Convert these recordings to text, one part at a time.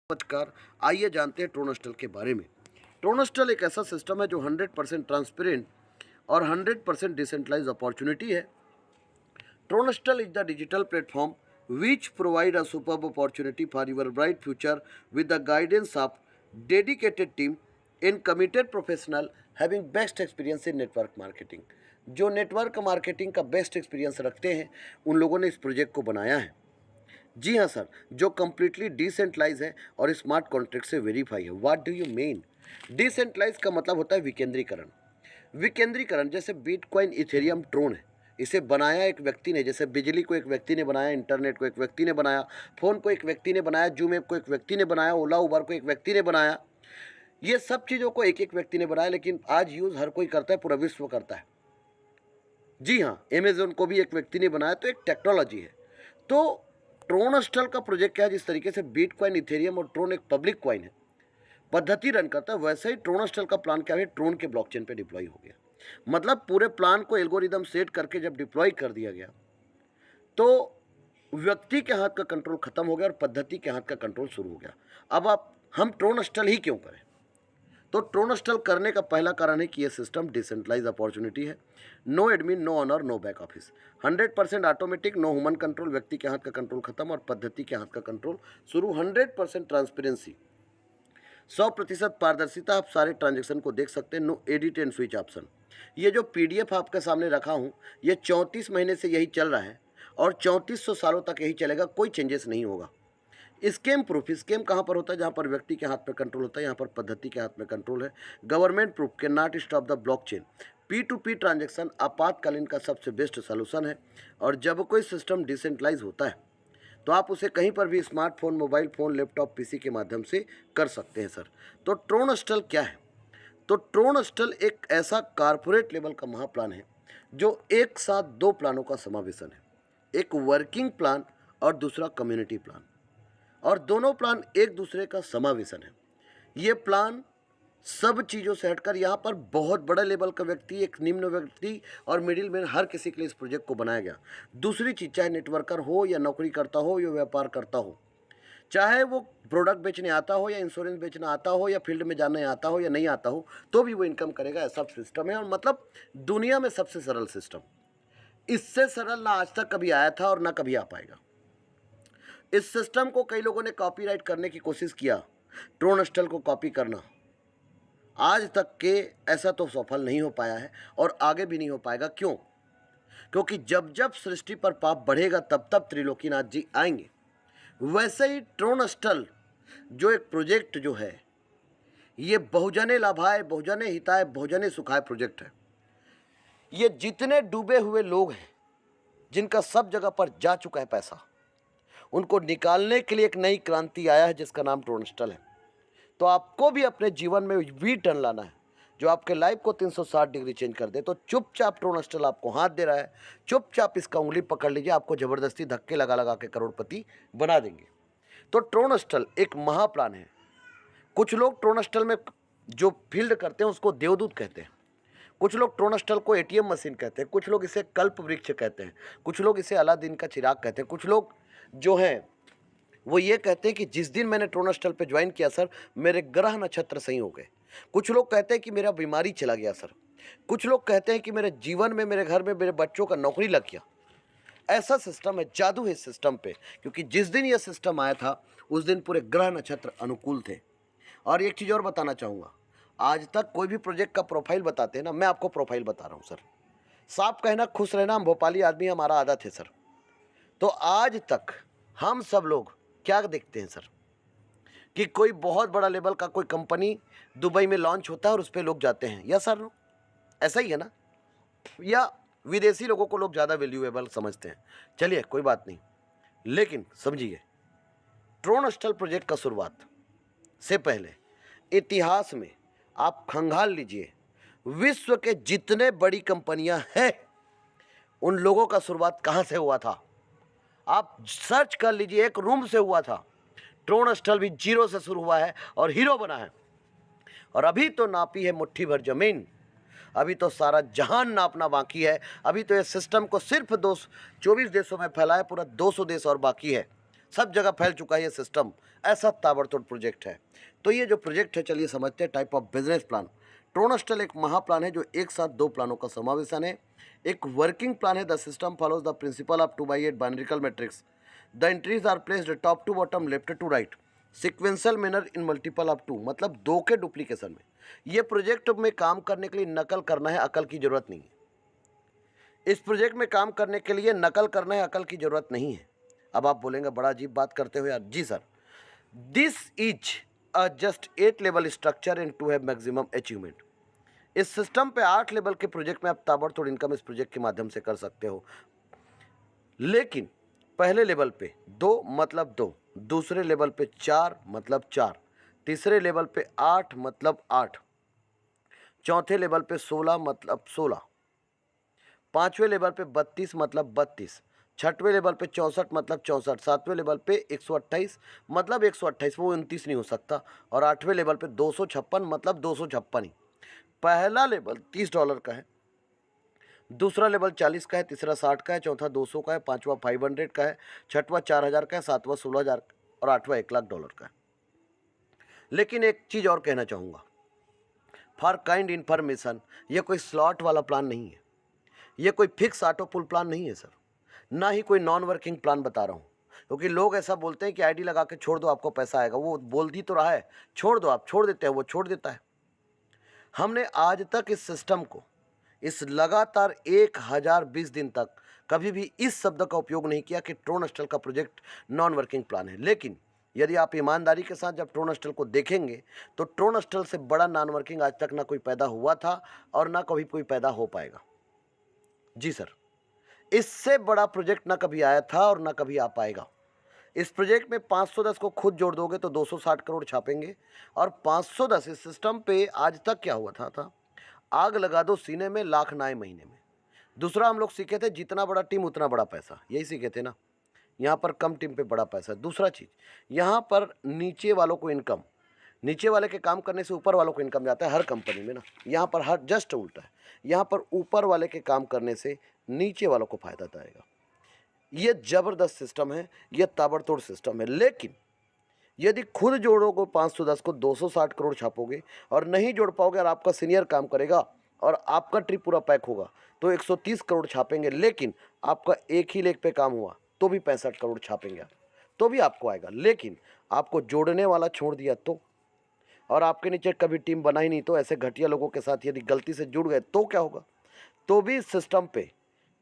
नमस्कार। आइए जानते हैं ट्रोनस्टल के बारे में। ट्रोनस्टल एक ऐसा सिस्टम है जो 100% ट्रांसपेरेंट और 100% डिसेंट्रलाइज अपॉर्चुनिटी है। Tronstal is the digital platform which provide a superb opportunity for your bright future with the guidance of dedicated team and committed professional having best experience in network marketing। जो network marketing का best experience रखते हैं उन लोगों ने इस project को बनाया है। जी हाँ सर, जो कम्प्लीटली डिसेंट्रलाइज है और स्मार्ट कॉन्ट्रैक्ट से वेरीफाई है। What do you mean? Decentralize का मतलब होता है विकेंद्रीकरण। विकेंद्रीकरण जैसे बिटकॉइन, इथेरियम, ट्रोन है, इसे बनाया एक व्यक्ति ने। जैसे बिजली को एक व्यक्ति ने बनाया, इंटरनेट को एक व्यक्ति ने बनाया, फ़ोन को एक व्यक्ति ने बनाया, जूम ऐप को एक व्यक्ति ने बनाया, ओला उबर को एक व्यक्ति ने बनाया। ये सब चीज़ों को एक एक व्यक्ति ने बनाया, लेकिन आज यूज़ हर कोई करता है, पूरा विश्व करता है। जी हाँ, अमेज़न को भी एक व्यक्ति ने बनाया, तो एक टेक्नोलॉजी है। तो ट्रोनस्टल का प्रोजेक्ट क्या है? जिस तरीके से बिटकॉइन, इथेरियम और ट्रोन एक पब्लिक कॉइन है, पद्धति रन करता है, वैसे ही ट्रोनस्टल का प्लान क्या है? ट्रोन के ब्लॉकचेन पे डिप्लॉय हो गया। मतलब पूरे प्लान को एल्गोरिदम सेट करके जब डिप्लॉय कर दिया गया तो व्यक्ति के हाथ का कंट्रोल खत्म हो गया और पद्धति के हाथ का कंट्रोल शुरू हो गया। अब हम ट्रोनस्टल ही क्यों करें? तो ट्रोनस्टल करने का पहला कारण है कि यह सिस्टम डिसेंट्रलाइज अपॉर्चुनिटी है। No admin, no owner, no back office, 100% automatic, no human control, व्यक्ति के हाथ का कंट्रोल खत्म और पद्धति के हाथ का कंट्रोल शुरू। 100% ट्रांसपेरेंसी, 100% पारदर्शिता, आप सारे ट्रांजेक्शन को देख सकते हैं। No edit and switch option. ये जो पीडीएफ आपके सामने रखा हूँ, ये 34 महीने से यही चल रहा है और 3400 सालों तक यही चलेगा, कोई चेंजेस नहीं होगा। स्केम प्रूफ, स्केम कहाँ पर होता है? जहाँ पर व्यक्ति के हाथ में कंट्रोल होता है, यहाँ पर पद्धति के हाथ में कंट्रोल है। Government proof, can not stop the blockchain. P2P transaction आपातकालीन का सबसे बेस्ट सॉल्यूशन है। और जब कोई सिस्टम डिसेंट्रलाइज होता है तो आप उसे कहीं पर भी smartphone, mobile phone, laptop, PC के माध्यम से कर सकते हैं सर। तो ट्रोनस्टल क्या है? तो ट्रोनस्टल एक ऐसा कारपोरेट लेवल का महाप्लान है जो एक साथ दो प्लानों का समावेशन है, एक वर्किंग प्लान और दूसरा कम्युनिटी प्लान, और दोनों प्लान एक दूसरे का समावेशन है। ये प्लान सब चीज़ों से हटकर यहाँ पर बहुत बड़े लेवल का व्यक्ति, एक निम्न व्यक्ति और मिडिल मैन, हर किसी के लिए इस प्रोजेक्ट को बनाया गया। दूसरी चीज़, चाहे नेटवर्कर हो या नौकरी करता हो या व्यापार करता हो, चाहे वो प्रोडक्ट बेचने आता हो या इंश्योरेंस बेचना आता हो या फील्ड में जाने आता हो या नहीं आता हो, तो भी वो इनकम करेगा। ऐसा सिस्टम है और मतलब दुनिया में सबसे सरल सिस्टम। इससे सरल ना आज तक कभी आया था और ना कभी आ पाएगा। इस सिस्टम को कई लोगों ने कॉपीराइट करने की कोशिश किया, ट्रोनस्टल को कॉपी करना, आज तक के ऐसा तो सफल नहीं हो पाया है और आगे भी नहीं हो पाएगा। क्यों? क्योंकि जब जब सृष्टि पर पाप बढ़ेगा तब तब त्रिलोकीनाथ जी आएंगे। वैसे ही ट्रोनस्टल जो एक प्रोजेक्ट जो है, ये बहुजने लाभाय, बहुजने हिताय, बहुजने सुखाय प्रोजेक्ट है। ये जितने डूबे हुए लोग हैं, जिनका सब जगह पर जा चुका है पैसा, उनको निकालने के लिए एक नई क्रांति आया है जिसका नाम ट्रोनस्टल है। तो आपको भी अपने जीवन में वी टर्न लाना है जो आपके लाइफ को 360 डिग्री चेंज कर दे। तो चुपचाप ट्रोनस्टल आपको हाथ दे रहा है, चुपचाप इसका उंगली पकड़ लीजिए, आपको ज़बरदस्ती धक्के लगा लगा के करोड़पति बना देंगे। तो ट्रोनस्टल एक महाप्लान है। कुछ लोग ट्रोनस्टल में जो फील्ड करते हैं उसको देवदूत कहते हैं, कुछ लोग ट्रोनस्टल को एटीएम मशीन कहते हैं, कुछ लोग इसे कल्प वृक्ष कहते हैं, कुछ लोग इसे अलादीन का चिराग कहते हैं, कुछ लोग जो हैं वो ये कहते हैं कि जिस दिन मैंने ट्रोनस्टल पे ज्वाइन किया सर, मेरे ग्रह नक्षत्र सही हो गए। कुछ लोग कहते हैं कि मेरा बीमारी चला गया सर। कुछ लोग कहते हैं कि मेरे जीवन में, मेरे घर में, मेरे बच्चों का नौकरी लग गया। ऐसा सिस्टम है, जादू है इस सिस्टम पे, क्योंकि जिस दिन यह सिस्टम आया था उस दिन पूरे ग्रह नक्षत्र अनुकूल थे। और एक चीज़ और बताना चाहूँगा, आज तक कोई भी प्रोजेक्ट का प्रोफाइल बताते हैं ना, मैं आपको प्रोफाइल बता रहा हूँ सर। साफ कहना, खुश रहना, हम भोपाली आदमी, हमारा आदत है सर। तो आज तक हम सब लोग क्या देखते हैं सर कि कोई बहुत बड़ा लेवल का कोई कंपनी दुबई में लॉन्च होता है और उस पर लोग जाते हैं, या सर ऐसा ही है ना? या विदेशी लोगों को लोग ज़्यादा वैल्यूएबल समझते हैं। चलिए कोई बात नहीं, लेकिन समझिए, ट्रोनस्टल प्रोजेक्ट का शुरुआत से पहले इतिहास में आप खंगाल लीजिए, विश्व के जितने बड़ी कंपनियां हैं उन लोगों का शुरुआत कहाँ से हुआ था? आप सर्च कर लीजिए, एक रूम से हुआ था। ट्रोनस्टल भी जीरो से शुरू हुआ है और हीरो बना है। और अभी तो नापी है मुट्ठी भर जमीन, अभी तो सारा जहान नापना बाकी है। अभी तो ये सिस्टम को सिर्फ 24 देशों में फैलाया, पूरा 200 देश और बाकी है। सब जगह फैल चुका है ये सिस्टम, ऐसा ताबड़तोड़ प्रोजेक्ट है। तो ये जो प्रोजेक्ट है, चलिए समझते हैं टाइप ऑफ बिजनेस प्लान। ट्रोनस्टल एक महाप्लान है जो एक साथ दो प्लानों का समावेशन है। एक वर्किंग प्लान है, the system follows the principle of 2/8 binarical matrix. The entries are placed top to bottom, left to right, sequential manner in multiple of 2, मतलब 2 के डुप्लीकेशन में। ये प्रोजेक्ट में काम करने के लिए नकल करना है, अकल की जरूरत नहीं है। इस प्रोजेक्ट में काम करने के लिए नकल करना है, अकल की जरूरत नहीं है। अब आप बोलेंगे बड़ा अजीब बात करते हो यार। जी sir, this is a just 8 level structure and to have maximum achievement. इस सिस्टम पे 8 लेवल के प्रोजेक्ट में आप ताबड़तोड़ इनकम इस प्रोजेक्ट के माध्यम से कर सकते हो। लेकिन पहले लेवल पे 2 मतलब 2, दूसरे लेवल पे 4 मतलब 4, तीसरे लेवल पे 8 मतलब 8, चौथे लेवल पे 16 मतलब 16, पांचवें लेवल पे 32 मतलब 32, छठवें लेवल पे 64 मतलब 64, सातवें लेवल पे 128 मतलब 128, वो 29 नहीं हो सकता, और आठवें लेवल पे 256 मतलब 256 ही। पहला लेवल $30 का है, दूसरा लेवल 40 का है, तीसरा 60 का है, चौथा 200 का है, पांचवा 500 का है, छठवा 4000 का है, सातवां 16000 और आठवां $1,00,000 का है। लेकिन एक चीज़ और कहना चाहूँगा, फॉर काइंड इन्फॉर्मेशन, ये कोई स्लॉट वाला प्लान नहीं है, ये कोई फिक्स ऑटो पुल प्लान नहीं है सर, ना ही कोई नॉन वर्किंग प्लान बता रहा हूँ। क्योंकि लोग ऐसा बोलते हैं कि आईडी लगा के छोड़ दो आपको पैसा आएगा, वो बोल दी तो रहा है छोड़ दो, आप छोड़ देते हैं, वो छोड़ देता है। हमने आज तक इस सिस्टम को, इस लगातार 1020 दिन तक कभी भी इस शब्द का उपयोग नहीं किया कि ट्रोनस्टल का प्रोजेक्ट नॉन वर्किंग प्लान है। लेकिन यदि आप ईमानदारी के साथ जब ट्रोनस्टल को देखेंगे तो ट्रोनस्टल से बड़ा नॉन वर्किंग आज तक ना कोई पैदा हुआ था और ना कभी कोई पैदा हो पाएगा। जी सर, इससे बड़ा प्रोजेक्ट ना कभी आया था और ना कभी आ पाएगा। इस प्रोजेक्ट में 510 को खुद जोड़ दोगे तो 260 करोड़ छापेंगे, और 510 इस सिस्टम पे आज तक क्या हुआ था आग लगा दो सीने में, लाख नाए महीने में। दूसरा हम लोग सीखे थे, जितना बड़ा टीम उतना बड़ा पैसा, यही सीखे थे ना। यहाँ पर कम टीम पे बड़ा पैसा। दूसरा चीज़, यहाँ पर नीचे वालों को इनकम, नीचे वाले के काम करने से ऊपर वालों को इनकम जाता है हर कंपनी में ना। यहाँ पर हर जस्ट उल्टा है, यहाँ पर ऊपर वाले के काम करने से नीचे वालों को फायदा जाएगा। ये ज़बरदस्त सिस्टम है, ये ताबड़तोड़ सिस्टम है। लेकिन यदि खुद जोड़ोगे 510 को 260 करोड़ छापोगे, और नहीं जोड़ पाओगे और आपका सीनियर काम करेगा और आपका ट्रिप पूरा पैक होगा तो 130 करोड़ छापेंगे। लेकिन आपका एक ही लेग पे काम हुआ तो भी 65 करोड़ छापेंगे आप, तो भी आपको आएगा। लेकिन आपको जोड़ने वाला छोड़ दिया तो, और आपके नीचे कभी टीम बना ही नहीं तो, ऐसे घटिया लोगों के साथ यदि गलती से जुड़ गए तो क्या होगा? तो भी इस सिस्टम पे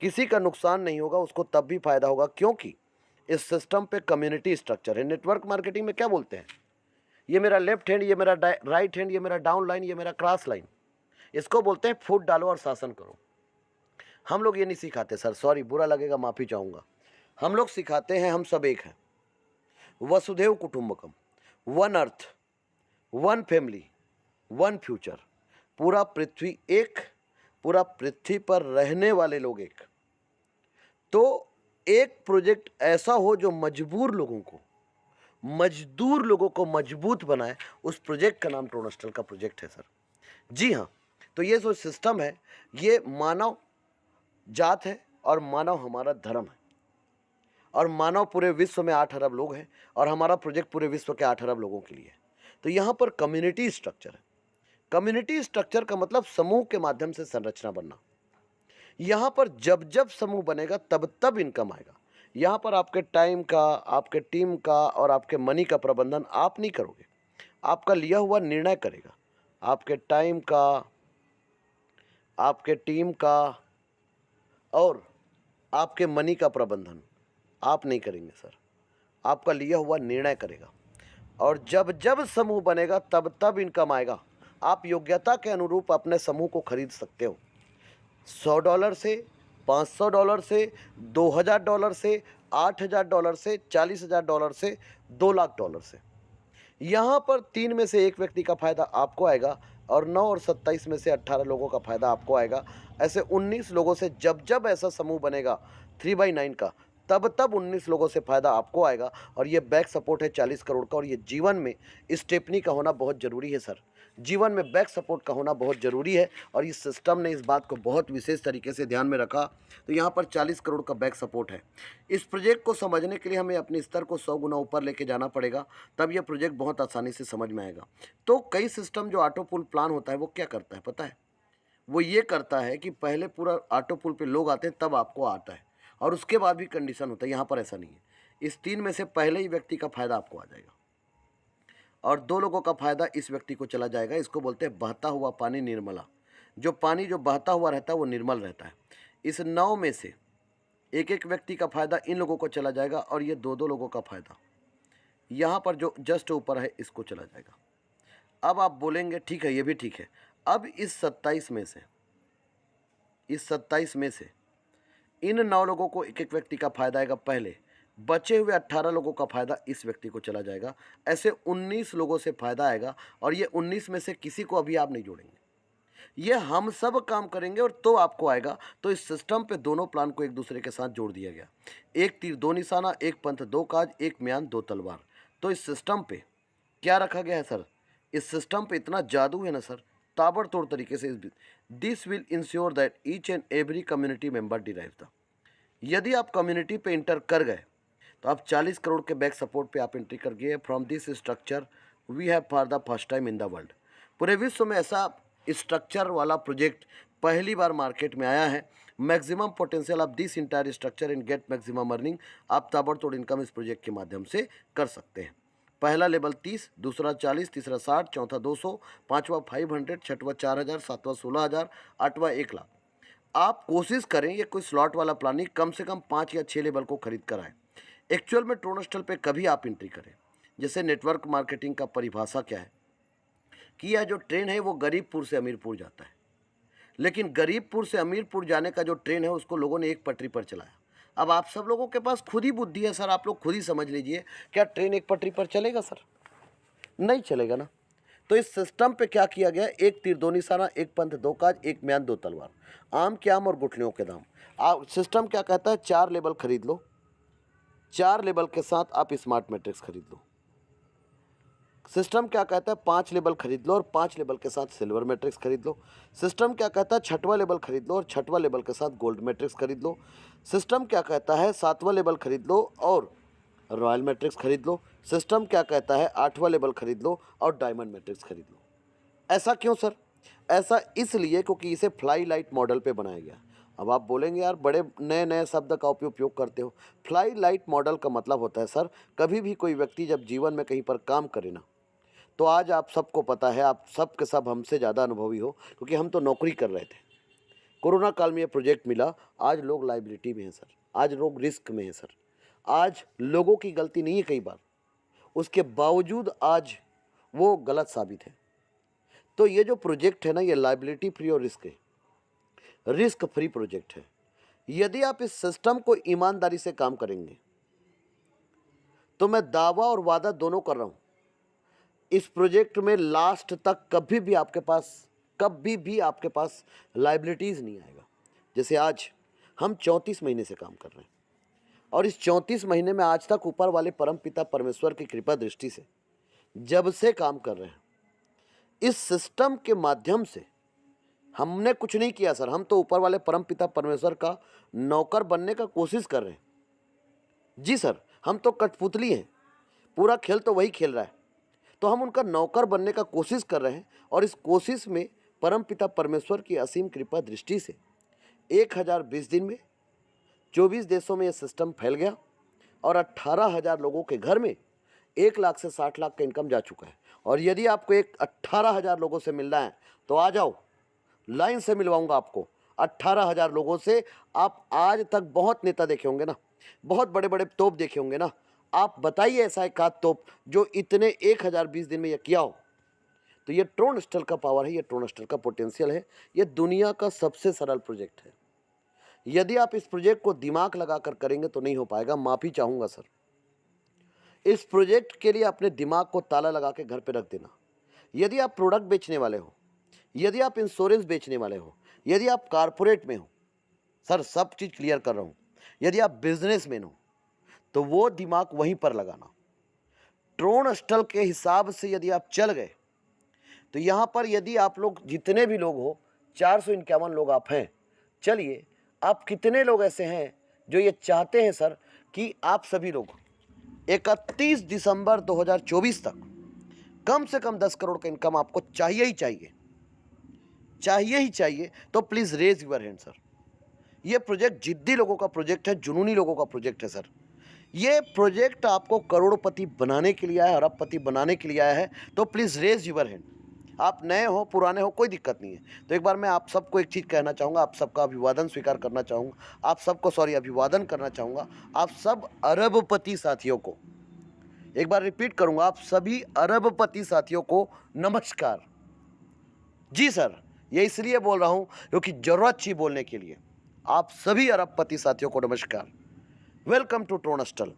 किसी का नुकसान नहीं होगा, उसको तब भी फायदा होगा, क्योंकि इस सिस्टम पे कम्युनिटी स्ट्रक्चर है। नेटवर्क मार्केटिंग में क्या बोलते हैं, ये मेरा लेफ्ट हैंड, ये मेरा राइट हैंड, ये मेरा डाउन लाइन, ये मेरा क्रॉस लाइन, इसको बोलते हैं फुट डालो और शासन करो। हम लोग ये नहीं सिखाते सर, सॉरी बुरा लगेगा, माफ़ी चाहूँगा। हम लोग सिखाते हैं हम सब एक हैं, वसुधैव कुटुंबकम, one earth, one family, one future, पूरा पृथ्वी एक, पूरा पृथ्वी पर रहने वाले लोग एक। तो एक प्रोजेक्ट ऐसा हो जो मजदूर लोगों को मजबूत बनाए, उस प्रोजेक्ट का नाम ट्रोनस्टल का प्रोजेक्ट है सर। जी हाँ, तो ये जो सिस्टम है ये मानव जात है और मानव हमारा धर्म है, और मानव पूरे विश्व में 8 अरब लोग हैं, और हमारा प्रोजेक्ट पूरे विश्व के 8 अरब लोगों के लिए है। तो यहाँ पर कम्युनिटी स्ट्रक्चर है। कम्युनिटी स्ट्रक्चर का मतलब समूह के माध्यम से संरचना बनना। यहाँ पर जब जब समूह बनेगा तब तब इनकम आएगा। यहाँ पर आपके टाइम का, आपके टीम का और आपके मनी का प्रबंधन आप नहीं करोगे, आपका लिया हुआ निर्णय करेगा। आपके टाइम का, आपके टीम का और आपके मनी का प्रबंधन आप नहीं करेंगे सर, आपका लिया हुआ निर्णय करेगा। और जब जब समूह बनेगा तब तब इनकम आएगा। आप योग्यता के अनुरूप अपने समूह को खरीद सकते हो, $100 से, $500 से, $2000 से, $8000 से, $40000 से, $2,00,000 से। यहाँ पर 3 में से 1 व्यक्ति का फ़ायदा आपको आएगा, और 9 और 27 में से 18 लोगों का फ़ायदा आपको आएगा। ऐसे 19 लोगों से जब जब ऐसा समूह बनेगा 3/9 का, तब 19 लोगों से फ़ायदा आपको आएगा। और ये बैक सपोर्ट है 40 करोड़ का, और ये जीवन में स्टेपनी का होना बहुत ज़रूरी है सर। जीवन में बैक सपोर्ट का होना बहुत ज़रूरी है, और इस सिस्टम ने इस बात को बहुत विशेष तरीके से ध्यान में रखा। तो यहाँ पर 40 करोड़ का बैक सपोर्ट है। इस प्रोजेक्ट को समझने के लिए हमें अपने स्तर को 100 गुना ऊपर लेके जाना पड़ेगा, तब यह प्रोजेक्ट बहुत आसानी से समझ में आएगा। तो कई सिस्टम जो ऑटो पुल प्लान होता है वो क्या करता है पता है? वो ये करता है कि पहले पूरा ऑटो पुल पे लोग आते हैं तब आपको आता है, और उसके बाद भी कंडीशन होता है। यहाँ पर ऐसा नहीं है। इस 3 में से पहले ही व्यक्ति का फ़ायदा आपको आ जाएगा, और 2 लोगों का फ़ायदा इस व्यक्ति को चला जाएगा। इसको बोलते हैं बहता हुआ पानी निर्मला। जो पानी जो बहता हुआ रहता है वो निर्मल रहता है। इस 9 में से एक व्यक्ति का फ़ायदा इन लोगों को चला जाएगा, और ये 2 लोगों का फ़ायदा यहाँ पर जो जस्ट ऊपर है इसको चला जाएगा। अब आप बोलेंगे ठीक है, ये भी ठीक है। अब इस 27 में से इन 9 लोगों को एक व्यक्ति का फ़ायदा आएगा पहले, बचे हुए 18 लोगों का फ़ायदा इस व्यक्ति को चला जाएगा। ऐसे 19 लोगों से फ़ायदा आएगा, और ये 19 में से किसी को अभी आप नहीं जोड़ेंगे। ये हम सब काम करेंगे और तो आपको आएगा। तो इस सिस्टम पे दोनों प्लान को एक दूसरे के साथ जोड़ दिया गया। एक तीर दो निशाना, एक पंथ दो काज, एक म्यान दो तलवार। तो इस सिस्टम पे क्या रखा गया है सर? इस सिस्टम पे इतना जादू है ना सर, ताबड़तोड़ तरीके से। This will ensure that each and every community member derive the. यदि आप कम्युनिटी पे इंटर कर गए तो आप 40 करोड़ के बैक सपोर्ट पे आप एंट्री कर गए। From this structure we have for the first time in the world. पूरे विश्व में ऐसा स्ट्रक्चर वाला प्रोजेक्ट पहली बार मार्केट में आया है। Maximum potential of this entire structure and get maximum earning. आप ताबड़तोड़ इनकम इस प्रोजेक्ट के माध्यम से कर सकते हैं। पहला लेवल 30, दूसरा 40, तीसरा 60, चौथा 200, पाँचवा 500, छठवा 4000, सातवां 16000, आठवां 1 लाख। आप कोशिश करें, ये कोई स्लॉट वाला प्लान नहीं, कम से कम 5 या 6 लेवल को खरीद कर आए। एक्चुअल में ट्रोनस्टल पे कभी आप एंट्री करें। जैसे नेटवर्क मार्केटिंग का परिभाषा क्या है कि यह जो ट्रेन है वो गरीबपुर से अमीरपुर जाता है, लेकिन गरीबपुर से अमीरपुर जाने का जो ट्रेन है उसको लोगों ने एक पटरी पर चलाया। अब आप सब लोगों के पास खुद ही बुद्धि है सर, आप लोग खुद ही समझ लीजिए, क्या ट्रेन एक पटरी पर चलेगा सर? नहीं चलेगा ना। तो इस सिस्टम पे क्या किया गया? एक तीर दो निशाना, एक पंथ दो काज, एक म्यान दो तलवार। आम के आम और गुठलियों के दाम। आप सिस्टम क्या कहता है? 4 लेवल खरीद लो, 4 लेवल के साथ आप स्मार्ट मैट्रिक्स खरीद लो। सिस्टम क्या कहता है? 5 लेवल खरीद लो और 5 लेवल के साथ सिल्वर मैट्रिक्स खरीद लो। सिस्टम क्या कहता है? 6वां लेवल खरीद लो और 6वां लेवल के साथ गोल्ड मैट्रिक्स खरीद लो। सिस्टम क्या कहता है? 7वां लेवल खरीद लो और रॉयल मैट्रिक्स खरीद लो। सिस्टम क्या कहता है? 8वां लेवल खरीद लो और डायमंड मैट्रिक्स खरीद लो। ऐसा क्यों सर? ऐसा इसलिए क्योंकि इसे फ्लाई लाइट मॉडल पे बनाया गया। अब आप बोलेंगे यार बड़े नए नए शब्द का उपयोग करते हो। फ्लाई लाइट मॉडल का मतलब होता है सर, कभी भी कोई व्यक्ति जब जीवन में कहीं पर काम करे ना, तो आज आप सबको पता है, आप सब के सब हमसे ज़्यादा अनुभवी हो, क्योंकि हम तो नौकरी कर रहे थे। कोरोना काल में ये प्रोजेक्ट मिला। आज लोग लाइबिलिटी में हैं सर, आज लोग रिस्क में हैं सर। आज लोगों की गलती नहीं है कई बार, उसके बावजूद आज वो गलत साबित है। तो ये जो प्रोजेक्ट है ना, ये लाइबिलिटी फ्री और रिस्क फ्री प्रोजेक्ट है। यदि आप इस सिस्टम को ईमानदारी से काम करेंगे तो मैं दावा और वादा दोनों कर रहा हूँ, इस प्रोजेक्ट में लास्ट तक कभी भी आपके पास लाइबिलिटीज़ नहीं आएगा। जैसे आज हम 34 महीने से काम कर रहे हैं, और इस 34 महीने में आज तक ऊपर वाले परमपिता परमेश्वर की कृपा दृष्टि से जब से काम कर रहे हैं, इस सिस्टम के माध्यम से हमने कुछ नहीं किया सर। हम तो ऊपर वाले परमपिता परमेश्वर का नौकर बनने का कोशिश कर रहे हैं। जी सर, हम तो कठपुतली हैं, पूरा खेल तो वही खेल रहा है, तो हम उनका नौकर बनने का कोशिश कर रहे हैं। और इस कोशिश में परमपिता परमेश्वर की असीम कृपा दृष्टि से 1020 दिन में 24 देशों में यह सिस्टम फैल गया, और 18,000 लोगों के घर में 1 लाख से 60 लाख का इनकम जा चुका है। और यदि आपको 18,000 लोगों से मिलना है तो आ जाओ, लाइन से मिलवाऊंगा आपको 18,000 लोगों से। आप आज तक बहुत नेता देखे होंगे ना, बहुत बड़े बड़े तोप देखे होंगे ना, आप बताइए ऐसा एक आध तोप जो इतने 1020 दिन में यह किया हो। तो ये ट्रोनस्टल का पावर है, ये ट्रोनस्टल का पोटेंशियल है, ये दुनिया का सबसे सरल प्रोजेक्ट है। यदि आप इस प्रोजेक्ट को दिमाग लगाकर करेंगे तो नहीं हो पाएगा, माफ़ी चाहूँगा सर। इस प्रोजेक्ट के लिए अपने दिमाग को ताला लगा के घर पे रख देना। यदि आप प्रोडक्ट बेचने वाले हो, यदि आप इंश्योरेंस बेचने वाले हो, यदि आप कारपोरेट में हो, सर सब चीज़ क्लियर कर रहा हूँ, यदि आप बिजनेसमैन हो तो वो दिमाग वहीं पर लगाना। ट्रोनस्टल के हिसाब से यदि आप चल गए तो यहाँ पर यदि आप लोग जितने भी लोग हो, 451 लोग आप हैं, चलिए आप कितने लोग ऐसे हैं जो ये चाहते हैं सर कि आप सभी लोग 31 दिसंबर 2024 तक कम से कम 10 करोड़ का इनकम आपको चाहिए ही चाहिए, चाहिए ही चाहिए, तो please raise your hand sir. ये प्रोजेक्ट जिद्दी लोगों का प्रोजेक्ट है, जुनूनी लोगों का प्रोजेक्ट है सर। ये प्रोजेक्ट आपको करोड़पति बनाने के लिए आया है, अरबपति बनाने के लिए आया है, तो प्लीज़ रेज यूर हैंड। आप नए हो पुराने हो कोई दिक्कत नहीं है। तो एक बार मैं आप सबको एक चीज़ कहना चाहूँगा, आप सबका अभिवादन स्वीकार करना चाहूँगा, आप सबको अभिवादन करना चाहूँगा, आप सब अरबपति साथियों को एक बार रिपीट करूँगा, आप सभी अरबपति साथियों को नमस्कार। जी सर, ये इसलिए बोल रहा हूँ क्योंकि ज़रूरत थी बोलने के लिए। आप सभी अरबपति साथियों को नमस्कार। Welcome to Tronstal,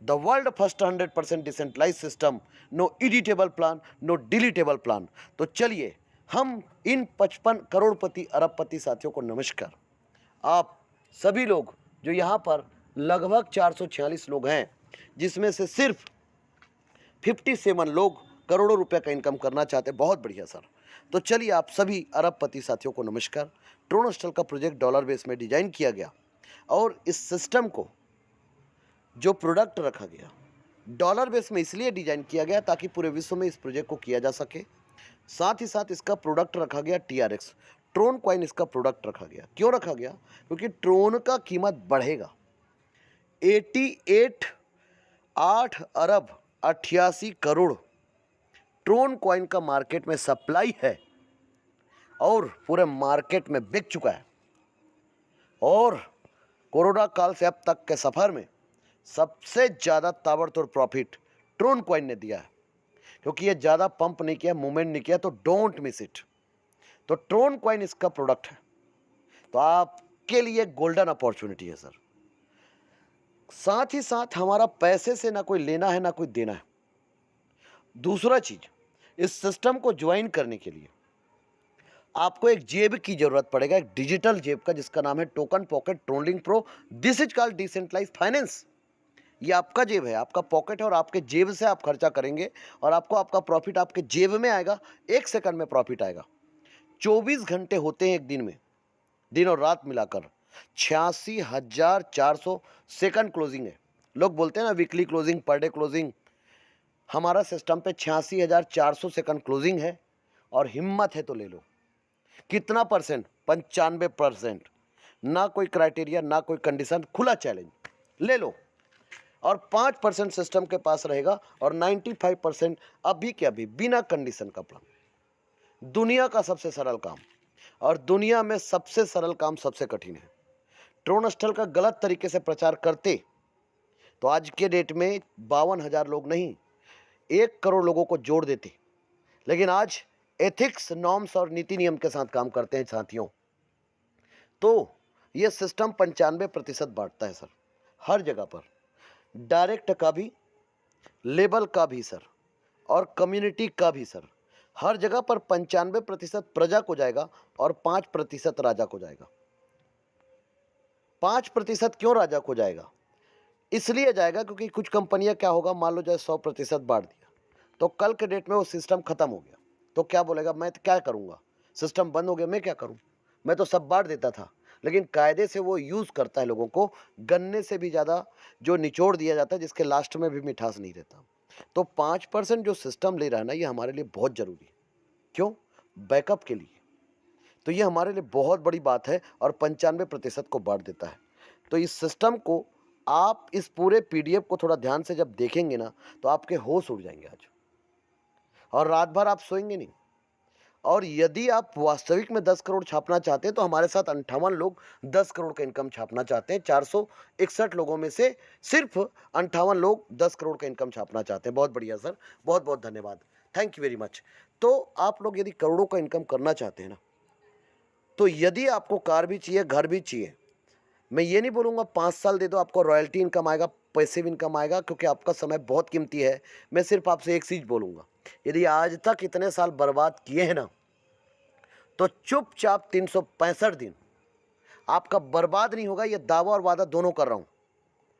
the world first 100% decentralise system, no editable plan, no deletable plan. तो चलिए हम इन 55 करोड़पति अरबपति साथियों को नमस्कार। आप सभी लोग जो यहाँ पर लगभग 446 लोग हैं, जिसमें से सिर्फ 57 लोग करोड़ों रुपए का इनकम करना चाहते हैं, बहुत बढ़िया सर। तो चलिए आप सभी अरबपति साथियों को नमस्कार। ट्रोनस्टल का प्रोजेक्ट डॉलर बेस में डिजाइन किया गया और इस सिस्टम को जो प्रोडक्ट रखा गया डॉलर बेस में इसलिए डिजाइन किया गया ताकि पूरे विश्व में इस प्रोजेक्ट को किया जा सके। साथ ही साथ इसका प्रोडक्ट रखा गया TRX, ट्रोन कॉइन इसका प्रोडक्ट रखा गया। क्यों रखा गया? क्योंकि ट्रोन का कीमत बढ़ेगा। 8 अरब 88 करोड़ ट्रोन कॉइन का मार्केट में सप्लाई है और पूरे मार्केट में बिक चुका है। और कोरोना काल से अब तक के सफ़र में सबसे ज़्यादा ताबड़तोड़ प्रॉफिट ट्रोन कॉइन ने दिया है, क्योंकि ये ज़्यादा पंप नहीं किया, मूवमेंट नहीं किया, तो डोंट मिस इट। तो ट्रोन कॉइन इसका प्रोडक्ट है, तो आपके लिए गोल्डन अपॉर्चुनिटी है सर। साथ ही साथ हमारा पैसे से ना कोई लेना है ना कोई देना है। दूसरा चीज़, इस सिस्टम को ज्वाइन करने के लिए आपको एक जेब की जरूरत पड़ेगा, एक डिजिटल जेब का, जिसका नाम है token pocket TronLink pro. This is called decentralized finance. ये आपका जेब है, आपका पॉकेट है, और आपके जेब से आप खर्चा करेंगे और आपको आपका प्रॉफिट आपके जेब में आएगा। 1 सेकंड में प्रॉफिट आएगा। 24 घंटे होते हैं एक दिन में, दिन और रात मिलाकर 86,400 सेकंड क्लोजिंग है। लोग बोलते हैं ना weekly closing, per day closing, हमारा सिस्टम पे 86,400 सेकंड क्लोजिंग है। और हिम्मत है तो ले लो। कितना परसेंट? 95%। ना कोई क्राइटेरिया, ना कोई कंडीशन, खुला चैलेंज, ले लो। और 5% सिस्टम के पास रहेगा और 95% अभी के अभी बिना कंडीशन का प्लान। दुनिया का सबसे सरल काम, और दुनिया में सबसे सरल काम सबसे कठिन है। ट्रोनस्टल का गलत तरीके से प्रचार करते तो आज के डेट में 52,000 लोग नहीं, 1 करोड़ लोगों को जोड़ देते। लेकिन आज एथिक्स, नॉर्म्स और नीति नियम के साथ काम करते हैं साथियों। तो ये सिस्टम 95% बांटता है सर, हर जगह पर, डायरेक्ट का भी, लेबल का भी सर, और कम्युनिटी का भी सर। हर जगह पर 95% प्रजा को जाएगा और 5% राजा को जाएगा। 5% क्यों राजा को जाएगा? इसलिए जाएगा क्योंकि कुछ कंपनियां, क्या होगा, मान लो जाए 100% बांट दिया, तो कल के डेट में वो सिस्टम खत्म हो गया, तो क्या बोलेगा, मैं तो क्या करूँगा, सिस्टम बंद हो गया, मैं क्या करूँ, मैं तो सब बांट देता था। लेकिन कायदे से वो यूज़ करता है लोगों को, गन्ने से भी ज़्यादा जो निचोड़ दिया जाता है, जिसके लास्ट में भी मिठास नहीं रहता। तो 5% जो सिस्टम ले रहा है ना, ये हमारे लिए बहुत ज़रूरी है। क्यों? बैकअप के लिए। तो ये हमारे लिए बहुत बड़ी बात है और 95% को बांट देता है। तो इस सिस्टम को आप इस पूरे PDF को थोड़ा ध्यान से जब देखेंगे ना, तो आपके होश उड़ जाएंगे आज, और रात भर आप सोएंगे नहीं। और यदि आप वास्तविक में 10 करोड़ छापना चाहते हैं तो हमारे साथ 58 लोग 10 करोड़ का इनकम छापना चाहते हैं। 461 लोगों में से सिर्फ 58 लोग 10 करोड़ का इनकम छापना चाहते हैं। बहुत बढ़िया सर, बहुत बहुत धन्यवाद, थैंक यू वेरी मच। तो आप लोग यदि करोड़ों का इनकम करना चाहते हैं ना, तो यदि आपको कार भी चाहिए, घर भी चाहिए, मैं ये नहीं बोलूँगा 5 साल दे दो आपको रॉयल्टी इनकम आएगा, पैसिव इनकम आएगा, क्योंकि आपका समय बहुत कीमती है। मैं सिर्फ आपसे एक चीज़ बोलूँगा, यदि आज तक इतने साल बर्बाद किए हैं ना, तो चुपचाप 365 दिन आपका बर्बाद नहीं होगा, ये दावा और वादा दोनों कर रहा हूँ।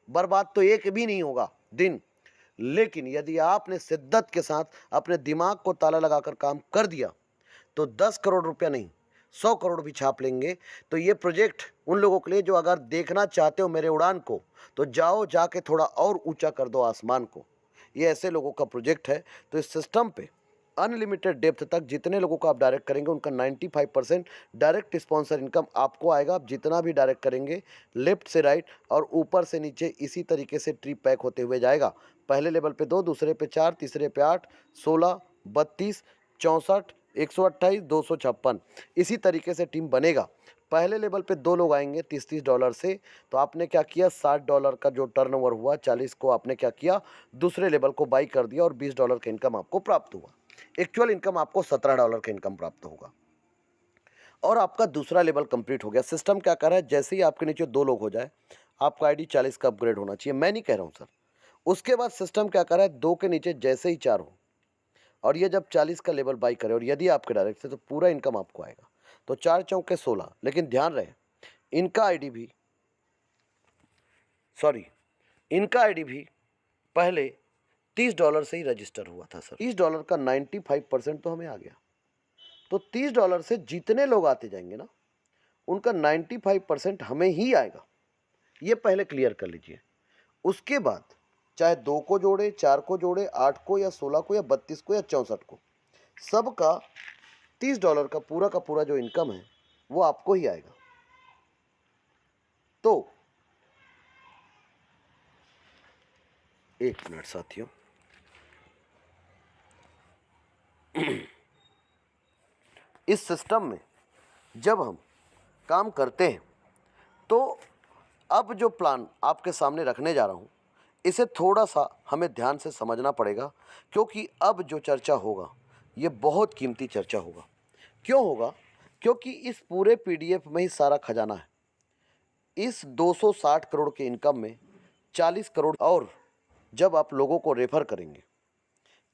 बर्बाद तो एक भी नहीं होगा दिन, लेकिन यदि आपने शिद्दत के साथ अपने दिमाग को ताला लगाकर काम कर दिया तो 10 करोड़ रुपया नहीं, 100 करोड़ भी छाप लेंगे। तो ये प्रोजेक्ट उन लोगों के लिए जो अगर देखना चाहते हो मेरे उड़ान को, तो जाओ जाके थोड़ा और ऊंचा कर दो आसमान को। ये ऐसे लोगों का प्रोजेक्ट है। तो इस सिस्टम पे अनलिमिटेड डेप्थ तक जितने लोगों को आप डायरेक्ट करेंगे उनका 95% डायरेक्ट स्पॉन्सर इनकम आपको आएगा। आप जितना भी डायरेक्ट करेंगे लेफ्ट से राइट और ऊपर से नीचे इसी तरीके से ट्री पैक होते हुए जाएगा। पहले लेवल पे 2, दूसरे पे 4, तीसरे पे 8, 16, 32, 64, 128, 256 इसी तरीके से टीम बनेगा। पहले लेवल पे 2 लोग आएंगे $30 से। तो आपने क्या किया, $60 का जो टर्नओवर हुआ 40 को आपने क्या किया, दूसरे लेवल को बाई कर दिया और $20 का इनकम आपको प्राप्त हुआ। एक्चुअल इनकम आपको $17 का इनकम प्राप्त होगा और आपका दूसरा लेवल कंप्लीट हो गया। सिस्टम क्या कर रहा है, जैसे ही आपके नीचे 2 लोग हो जाए आपका आईडी 40 का अपग्रेड होना चाहिए। मैं नहीं कह रहा हूँ सर। उसके बाद सिस्टम क्या कर रहा है, 2 के नीचे जैसे ही 4 हो और ये जब 40 का लेवल बाई करे और यदि आपके डायरेक्ट से, तो पूरा इनकम आपको आएगा। तो 4 चौके 16। लेकिन ध्यान रहे इनका आईडी भी पहले $30 से ही रजिस्टर हुआ था सर। $30 का 95% तो हमें आ गया। तो $30 से जितने लोग आते जाएंगे ना, उनका 95% हमें ही आएगा। ये पहले क्लियर कर लीजिए। उसके बाद चाहे 2 को जोड़े, 4 को जोड़े, 8 को या 16 को या 32 को या 64 को, सबका $30 का पूरा जो इनकम है वो आपको ही आएगा। तो एक मिनट साथियों, इस सिस्टम में जब हम काम करते हैं तो अब जो प्लान आपके सामने रखने जा रहा हूँ इसे थोड़ा सा हमें ध्यान से समझना पड़ेगा, क्योंकि अब जो चर्चा होगा ये बहुत कीमती चर्चा होगा। क्यों होगा? क्योंकि इस पूरे पीडीएफ में ही सारा खजाना है। इस 260 करोड़ के इनकम में 40 करोड़ और जब आप लोगों को रेफर करेंगे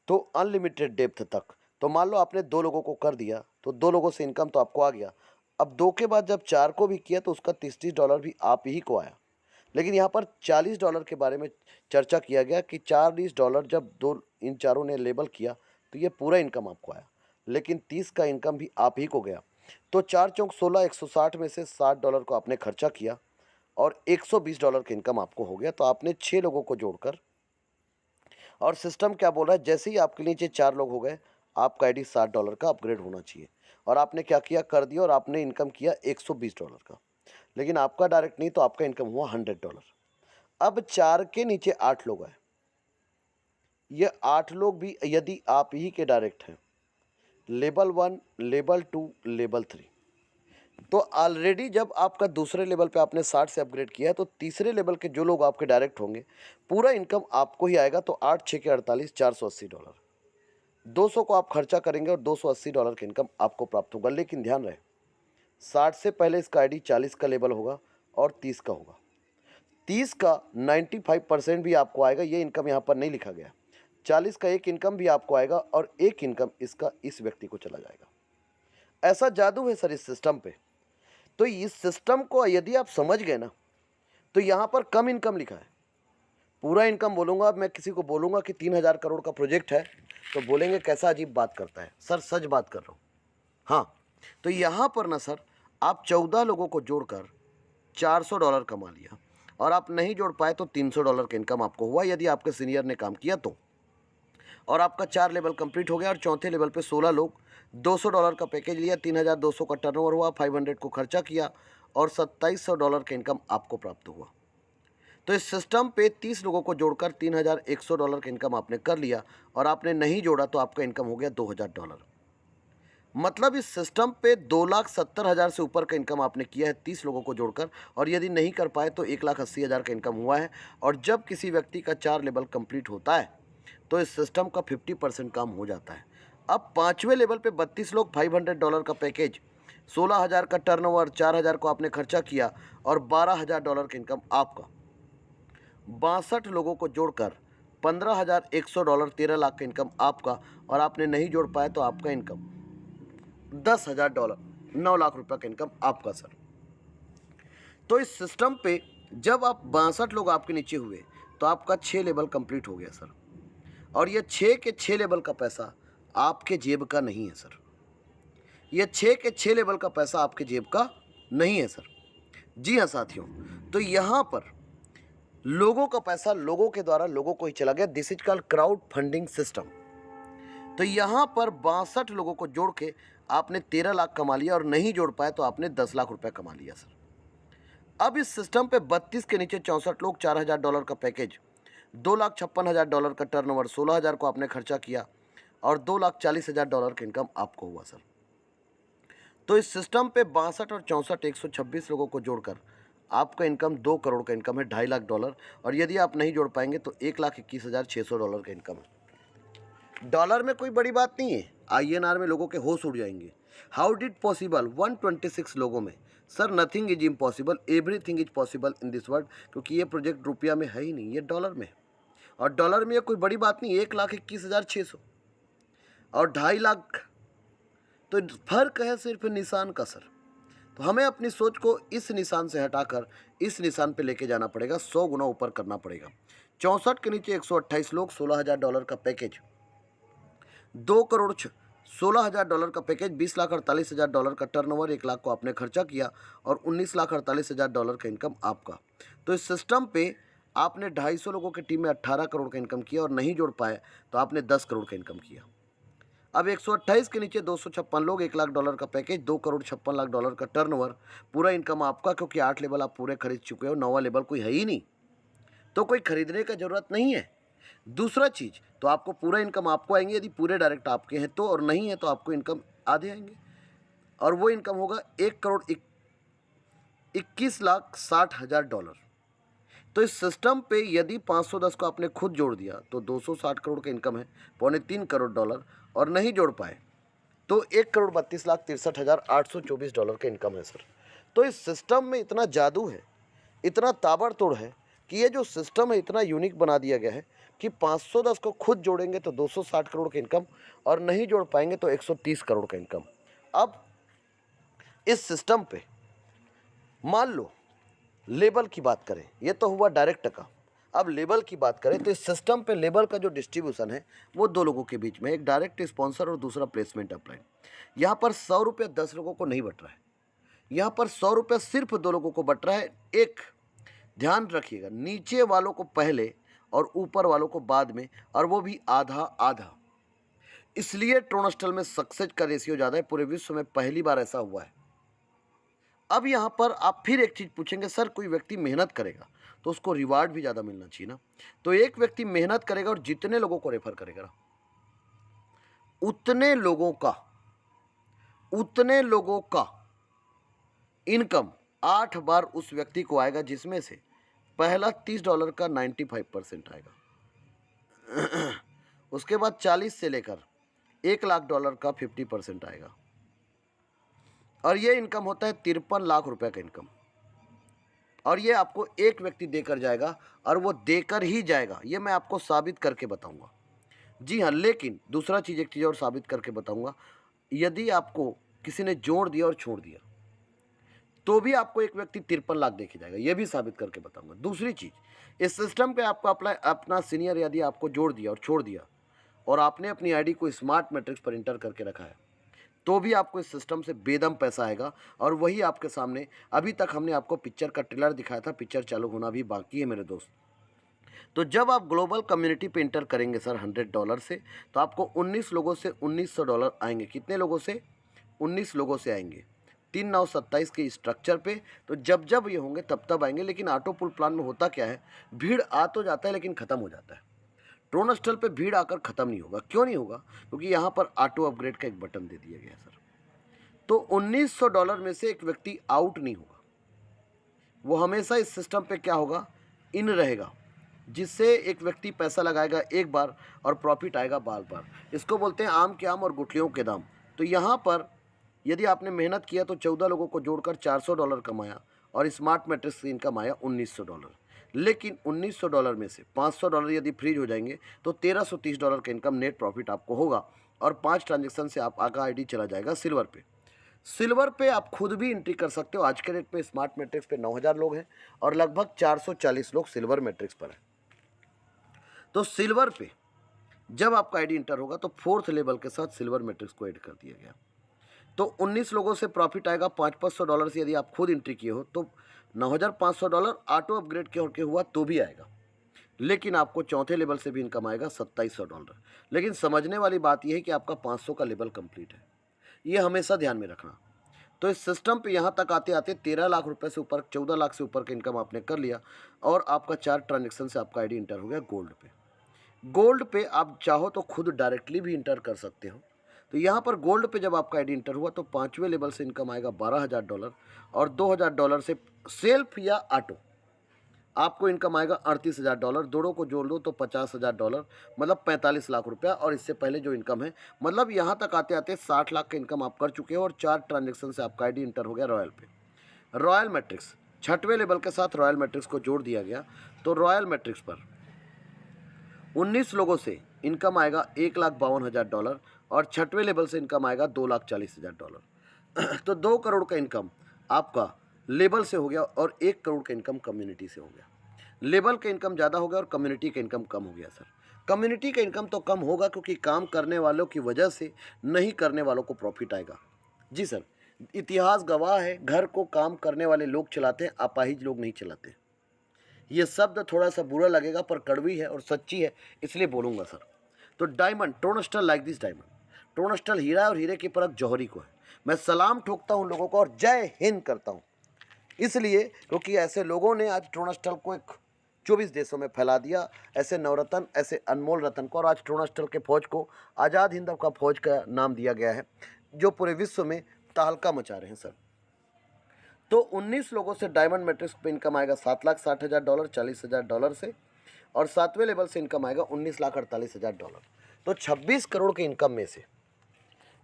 तो अनलिमिटेड डेप्थ तक, तो मान लो आपने 2 लोगों को कर दिया तो 2 लोगों से इनकम तो आपको आ गया। अब 2 के बाद जब 4 को भी किया तो उसका $30 भी आप ही को आया। लेकिन यहाँ पर $40 के बारे में चर्चा किया गया कि $40 जब 2 इन चारों ने लेबल किया तो ये पूरा इनकम आपको आया, लेकिन 30 का इनकम भी आप ही को गया। तो 4 चौक 16, 160 में से $60 को आपने खर्चा किया और $120 का इनकम आपको हो गया। तो आपने 6 लोगों को जोड़कर, और सिस्टम क्या बोल रहा है, जैसे ही आपके नीचे 4 लोग हो गए आपका आईडी $60 का अपग्रेड होना चाहिए। और आपने क्या किया, कर दिया और आपने इनकम किया $120 का। लेकिन आपका डायरेक्ट नहीं, तो आपका इनकम हुआ $100। अब 4 के नीचे 8 लोग आए। ये 8 लोग भी यदि आप ही के डायरेक्ट हैं, लेवल 1, लेवल 2, लेवल 3, तो ऑलरेडी जब आपका दूसरे लेवल पे आपने 60 से अपग्रेड किया है तो तीसरे लेवल के जो लोग आपके डायरेक्ट होंगे पूरा इनकम आपको ही आएगा। तो 8 6 के 48, $480। 200 को आप खर्चा करेंगे और $280 का इनकम आपको प्राप्त होगा। लेकिन ध्यान रहे 60 से पहले इसका आईडी 40 का लेवल होगा और 30 का होगा। 30 का 95% भी आपको आएगा, ये इनकम यहाँ पर नहीं लिखा गया। 40 का एक इनकम भी आपको आएगा और एक इनकम इसका इस व्यक्ति को चला जाएगा। ऐसा जादू है सर इस सिस्टम पे। तो इस सिस्टम को यदि आप समझ गए ना, तो यहाँ पर कम इनकम लिखा है, पूरा इनकम बोलूँगा। मैं किसी को बोलूँगा कि 3000 करोड़ का प्रोजेक्ट है तो बोलेंगे कैसा अजीब बात करता है। सर सच बात कर रहा हूँ। हाँ, तो यहाँ पर ना सर आप 14 लोगों को जोड़कर $400 कमा लिया और आप नहीं जोड़ पाए तो $300 का इनकम आपको हुआ यदि आपके सीनियर ने काम किया तो। और आपका 4 लेवल कंप्लीट हो गया और चौथे लेवल पे 16 लोग, $200 का पैकेज लिया, 3200 का टर्नओवर हुआ, 500 को खर्चा किया और $2700 का इनकम आपको प्राप्त हुआ। तो इस सिस्टम पे 30 लोगों को जोड़कर $3100 का इनकम आपने कर लिया और आपने नहीं जोड़ा तो आपका इनकम हो गया $2000। मतलब इस सिस्टम पे 2,70,000 से ऊपर का इनकम आपने किया है 30 लोगों को जोड़कर, और यदि नहीं कर पाए तो 1,80,000 का इनकम हुआ है। और जब किसी व्यक्ति का 4 लेवल कंप्लीट होता है तो इस सिस्टम का 50% काम हो जाता है। अब 5वें लेवल पे 32 लोग, $500 का पैकेज, 16,000 का टर्नओवर, 4,000 को आपने खर्चा किया और $12,000 का इनकम आपका। 62 लोगों को जोड़कर $15,100, 13 लाख का इनकम आपका, और आपने नहीं जोड़ पाए तो आपका इनकम $10,000, 9 लाख रुपये का इनकम आपका सर। तो इस सिस्टम पे जब आप 62 लोग आपके नीचे हुए तो आपका 6 लेवल कंप्लीट हो गया सर। और ये 6 के 6 लेवल का पैसा आपके जेब का नहीं है सर। ये 6 के 6 लेवल का पैसा आपके जेब का नहीं है सर। जी हाँ साथियों, तो यहाँ पर लोगों का पैसा लोगों के द्वारा लोगों को ही चला गया। This is called crowd funding system. तो यहाँ पर 62 लोगों को जोड़ के आपने 13 लाख कमा लिया और नहीं जोड़ पाए तो आपने 10 लाख रुपए कमा लिया सर। अब इस सिस्टम पे 32 के नीचे 64 लोग, $4,000 का पैकेज, $2,56,000 का टर्नओवर, 16,000 को आपने खर्चा किया और $2,40,000 का इनकम आपको हुआ सर। तो इस सिस्टम पे 62 और 64 126 लोगों को जोड़कर आपका इनकम 2 करोड़ का इनकम है, $2.5 लाख। और यदि आप नहीं जोड़ पाएंगे तो $1,21,600 का इनकम है। डॉलर में कोई बड़ी बात नहीं है, INR में लोगों के होश उड़ जाएंगे। हाउ डिड पॉसिबल 126 लोगों में? Sir nothing is impossible, everything is possible in this world, क्योंकि ये प्रोजेक्ट रुपया में है ही नहीं, ये डॉलर में है। और डॉलर में ये कोई बड़ी बात नहीं, 1,21,600 और 2.5 लाख, तो फर्क है सिर्फ निशान का सर। तो हमें अपनी सोच को इस निशान से हटाकर इस निशान पे लेके जाना पड़ेगा, 100 गुना ऊपर करना पड़ेगा। 64 के नीचे 128 लोग, $16,000 का पैकेज, $2,16,000 का पैकेज, $20,48,000 का टर्नओवर, 1 लाख को आपने खर्चा किया और $19,48,000 का इनकम आपका। तो इस सिस्टम पे आपने 250 लोगों की टीम में 18 करोड़ का इनकम किया और नहीं जोड़ पाए तो आपने 10 करोड़ का इनकम किया। अब 128 के नीचे 256 लोग, $1 लाख का पैकेज, $2,56,00,000 का टर्नओवर, पूरा इनकम आपका, क्योंकि 8 लेवल आप पूरे खरीद चुके हो, 9वां लेवल कोई है ही नहीं, तो कोई खरीदने का ज़रूरत नहीं है। दूसरा चीज़, तो आपको पूरा इनकम आपको आएंगे यदि पूरे डायरेक्ट आपके हैं तो, और नहीं है तो आपको इनकम आधे आएंगे और वो इनकम होगा $1,21,60,000। तो इस सिस्टम पे यदि 510 को आपने खुद जोड़ दिया तो 260 करोड़ का इनकम है, $3.25 करोड़, और नहीं जोड़ पाए तो $1,32,63,824 का इनकम है सर। तो इस सिस्टम में इतना जादू है, इतना ताबड़तोड़ है कि ये जो सिस्टम है इतना यूनिक बना दिया गया है कि 510 को खुद जोड़ेंगे तो 260 करोड़ का इनकम और नहीं जोड़ पाएंगे तो 130 करोड़ का इनकम। अब इस सिस्टम पे मान लो लेबल की बात करें, ये तो हुआ डायरेक्ट का। अब लेबल की बात करें तो इस सिस्टम पे लेबल का जो डिस्ट्रीब्यूशन है वो 2 लोगों के बीच में, एक डायरेक्ट स्पॉन्सर और दूसरा प्लेसमेंट अप्लाई। यहाँ पर 100 रुपये 10 लोगों को नहीं बट रहा है, यहाँ पर 100 रुपये सिर्फ 2 लोगों को बट रहा है। एक ध्यान रखिएगा, नीचे वालों को पहले और ऊपर वालों को बाद में, और वो भी आधा आधा। इसलिए ट्रोनस्टल में सक्सेस का रेशियो ज़्यादा है, पूरे विश्व में पहली बार ऐसा हुआ है। अब यहाँ पर आप फिर एक चीज़ पूछेंगे, सर कोई व्यक्ति मेहनत करेगा तो उसको रिवार्ड भी ज़्यादा मिलना चाहिए ना। तो एक व्यक्ति मेहनत करेगा और जितने लोगों को रेफर करेगा ना, उतने लोगों का इनकम 8 बार उस व्यक्ति को आएगा, जिसमें से पहला $30 का 95% आएगा, उसके बाद 40 से लेकर $1 लाख का 50% आएगा, और ये इनकम होता है 53 लाख रुपए का इनकम। और ये आपको एक व्यक्ति देकर जाएगा, और वो देकर ही जाएगा, ये मैं आपको साबित करके बताऊंगा। जी हाँ, लेकिन दूसरा चीज़, एक चीज़ और साबित करके बताऊंगा, यदि आपको किसी ने जोड़ दिया और छोड़ दिया तो भी आपको एक व्यक्ति 53 लाख देके जाएगा, ये भी साबित करके बताऊंगा। दूसरी चीज़, इस सिस्टम पे आपको अपना सीनियर यदि आपको जोड़ दिया और छोड़ दिया और आपने अपनी आईडी को स्मार्ट मैट्रिक्स पर इंटर करके रखा है, तो भी आपको इस सिस्टम से बेदम पैसा आएगा। और वही आपके सामने, अभी तक हमने आपको पिक्चर का ट्रेलर दिखाया था, पिक्चर चालू होना भी बाकी है मेरे दोस्त। तो जब आप ग्लोबल कम्युनिटी पे इंटर करेंगे सर $100 से, तो आपको 19 लोगों से $1,900 आएंगे। कितने लोगों से? 19 लोगों से आएंगे, 3 9 27 के स्ट्रक्चर पे। तो जब जब ये होंगे तब तब आएंगे। लेकिन ऑटो पुल प्लान में होता क्या है, भीड़ आ तो जाता है लेकिन ख़त्म हो जाता है। ट्रोनस्टल पे भीड़ आकर ख़त्म नहीं होगा। क्यों नहीं होगा? क्योंकि यहाँ पर ऑटो अपग्रेड का एक बटन दे दिया गया है सर। तो $1,900 में से एक व्यक्ति आउट नहीं होगा, वो हमेशा इस सिस्टम पे क्या होगा, इन रहेगा, जिससे एक व्यक्ति पैसा लगाएगा एक बार और प्रॉफिट आएगा बार बार। इसको बोलते हैं आम के आम और गुठलियों के दाम। तो यहाँ पर यदि आपने मेहनत किया तो 14 लोगों को जोड़कर $400 कमाया और स्मार्ट मैट्रिक्स से इनकम आया $1,900। लेकिन $1,900 में से $500 यदि फ्रीज हो जाएंगे तो $1,330 का इनकम नेट प्रॉफिट आपको होगा, और 5 ट्रांजेक्शन से आप आगा आईडी चला जाएगा सिल्वर पे। सिल्वर पे आप खुद भी एंट्री कर सकते हो। आज के डेट पे स्मार्ट मैट्रिक्स पे 9000 लोग हैं और लगभग 440 लोग सिल्वर मैट्रिक्स पर हैं। तो सिल्वर पे जब आपका आईडी इंटर होगा तो 4th लेवल के साथ सिल्वर मैट्रिक्स को ऐड कर दिया गया। तो 19 लोगों से प्रॉफिट आएगा $500 से। यदि आप खुद एंट्री किए हो तो $9500 ऑटो अपग्रेड के हुआ तो भी आएगा, लेकिन आपको 4थे लेवल से भी इनकम आएगा $2700। लेकिन समझने वाली बात यह है कि आपका 500 का लेवल कंप्लीट है, ये हमेशा ध्यान में रखना। तो इस सिस्टम पे यहाँ तक आते आते 13 लाख रुपए से ऊपर, 14 लाख से ऊपर का इनकम आपने कर लिया और आपका 4 ट्रांजेक्शन से आपका आईडी इंटर हो गया गोल्ड पे। गोल्ड पे आप चाहो तो खुद डायरेक्टली भी इंटर कर सकते हो। तो यहाँ पर गोल्ड पे जब आपका आईडी इंटर हुआ तो 5वें लेवल से इनकम आएगा $12000 और $2000 से सेल्फ या ऑटो आपको इनकम आएगा $38000। दोनों को जोड़ दो तो $50000, मतलब 45 लाख रुपया। और इससे पहले जो इनकम है, मतलब यहाँ तक आते आते 60 लाख का इनकम आप कर चुके हो और 4 ट्रांजेक्शन से आपका आईडी इंटर हो गया रॉयल पे। रॉयल मैट्रिक्स 6वें लेवल के साथ रॉयल मैट्रिक्स को जोड़ दिया गया तो रॉयल मैट्रिक्स पर 19 लोगों से इनकम आएगा $1,52,000 और 6वें लेवल से इनकम आएगा $2,40,000। तो 2 करोड़ का इनकम आपका लेवल से हो गया और 1 करोड़ का इनकम कम्युनिटी से हो गया। लेवल का इनकम ज़्यादा हो गया और कम्युनिटी का इनकम कम हो गया सर। कम्युनिटी का इनकम तो कम होगा क्योंकि काम करने वालों की वजह से नहीं करने वालों को प्रॉफिट आएगा। जी सर, इतिहास गवाह है, घर को काम करने वाले लोग चलाते हैं, अपाहिज लोग नहीं चलाते। ये शब्द थोड़ा सा बुरा लगेगा पर कड़वी है और सच्ची है, इसलिए बोलूँगा सर। तो डायमंड, टोनस्टल लाइक दिस डायमंड, टोनस्टल हीरा और हीरे की परख जौहरी को है। मैं सलाम ठोकता हूँ लोगों को और जय हिंद करता हूँ, इसलिए क्योंकि ऐसे लोगों ने आज टोनस्टल को 24 देशों में फैला दिया, ऐसे नवरत्न, ऐसे अनमोल रत्न को। और आज टोनस्टल के फौज को आज़ाद हिंद का फौज का नाम दिया गया है, जो पूरे विश्व में तहलका मचा रहे हैं सर। तो 19 लोगों से डायमंड मैट्रिक्स पे इनकम आएगा $7,60,000 $40,000 से, और 7वें लेवल से इनकम आएगा $19,48,000। तो 26 करोड़ के इनकम में से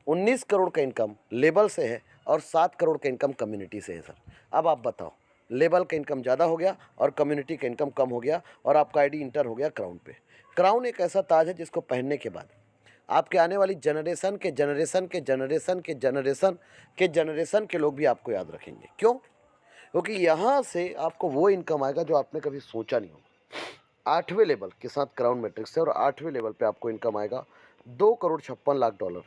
19 करोड़ का इनकम लेवल से है और 7 करोड़ का इनकम कम्युनिटी से है सर। अब आप बताओ, लेवल का इनकम ज़्यादा हो गया और कम्युनिटी का इनकम कम हो गया और आपका आईडी इंटर हो गया क्राउन पे। क्राउन एक ऐसा ताज है जिसको पहनने के बाद आपके आने वाली जनरेशन के जनरेशन के जनरेशन के जनरेशन के जनरेशन के लोग भी आपको याद रखेंगे। क्यों? क्योंकि यहाँ से आपको वो इनकम आएगा जो आपने कभी सोचा नहीं होगा। 8वें लेवल के साथ क्राउन मैट्रिक्स से, और 8वें लेवल पे आपको इनकम आएगा $2,56,00,000।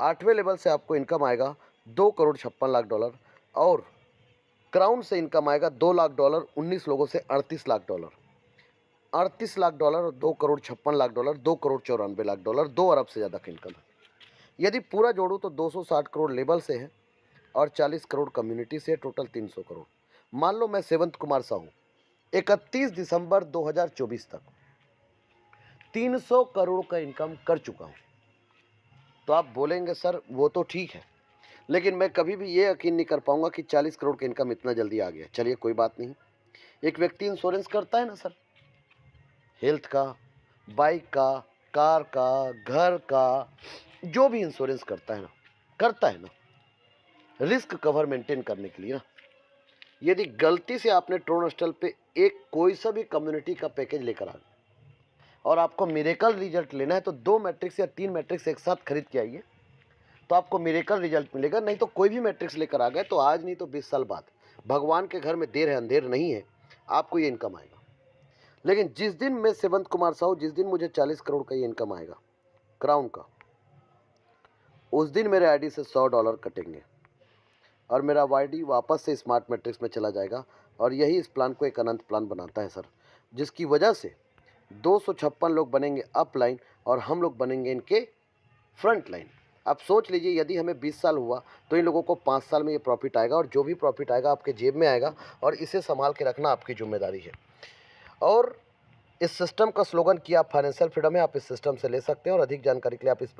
8वें लेवल से आपको इनकम आएगा $2,56,00,000 और क्राउन से इनकम आएगा $2,00,000। 19 लोगों से $38,00,000, $38,00,000 और $2,56,00,000, $2,94,00,000, 2 अरब से ज़्यादा का इनकम है। यदि पूरा जोड़ूँ तो 260 करोड़ लेवल से है और 40 करोड़ कम्युनिटी से, टोटल 300 करोड़। मान लो मैं सेवंत कुमार साहू 31 दिसंबर 2024 तक 300 करोड़ का इनकम कर चुका हूँ। तो आप बोलेंगे सर वो तो ठीक है, लेकिन मैं कभी भी ये यकीन नहीं कर पाऊंगा कि 40 करोड़ का इनकम इतना जल्दी आ गया। चलिए कोई बात नहीं, एक व्यक्ति इंश्योरेंस करता है ना सर, हेल्थ का, बाइक का, कार का, घर का, जो भी इंश्योरेंस करता है ना रिस्क कवर मेंटेन करने के लिए ना। यदि गलती से आपने टोनस्टल पे एक कोई सा भी कम्युनिटी का पैकेज लेकर आ गए और आपको मिरेकल रिजल्ट लेना है तो 2 मैट्रिक्स या 3 मैट्रिक्स एक साथ खरीद के आइए, तो आपको मिरेकल रिजल्ट मिलेगा। नहीं तो कोई भी मैट्रिक्स लेकर आ गए तो आज नहीं तो 20 साल बाद, भगवान के घर में देर है अंधेर नहीं है, आपको ये इनकम आएगा। लेकिन जिस दिन मैं सेवंत कुमार साहू, जिस दिन मुझे 40 करोड़ का ये इनकम आएगा क्राउन का, उस दिन मेरे आईडी से $100 कटेंगे और मेरा आईडी वापस से स्मार्ट मैट्रिक्स में चला जाएगा। और यही इस प्लान को एक अनंत प्लान बनाता है सर, जिसकी वजह से 256 लोग बनेंगे अप लाइन और हम लोग बनेंगे इनके फ्रंट लाइन। आप सोच लीजिए, यदि हमें 20 साल हुआ तो इन लोगों को 5 साल में ये प्रॉफिट आएगा, और जो भी प्रॉफिट आएगा आपके जेब में आएगा और इसे संभाल के रखना आपकी जिम्मेदारी है। और इस सिस्टम का स्लोगन किया फाइनेंशियल फ्रीडम है। आप इस सिस्टम से ले सकते हैं और अधिक जानकारी के लिए आप इस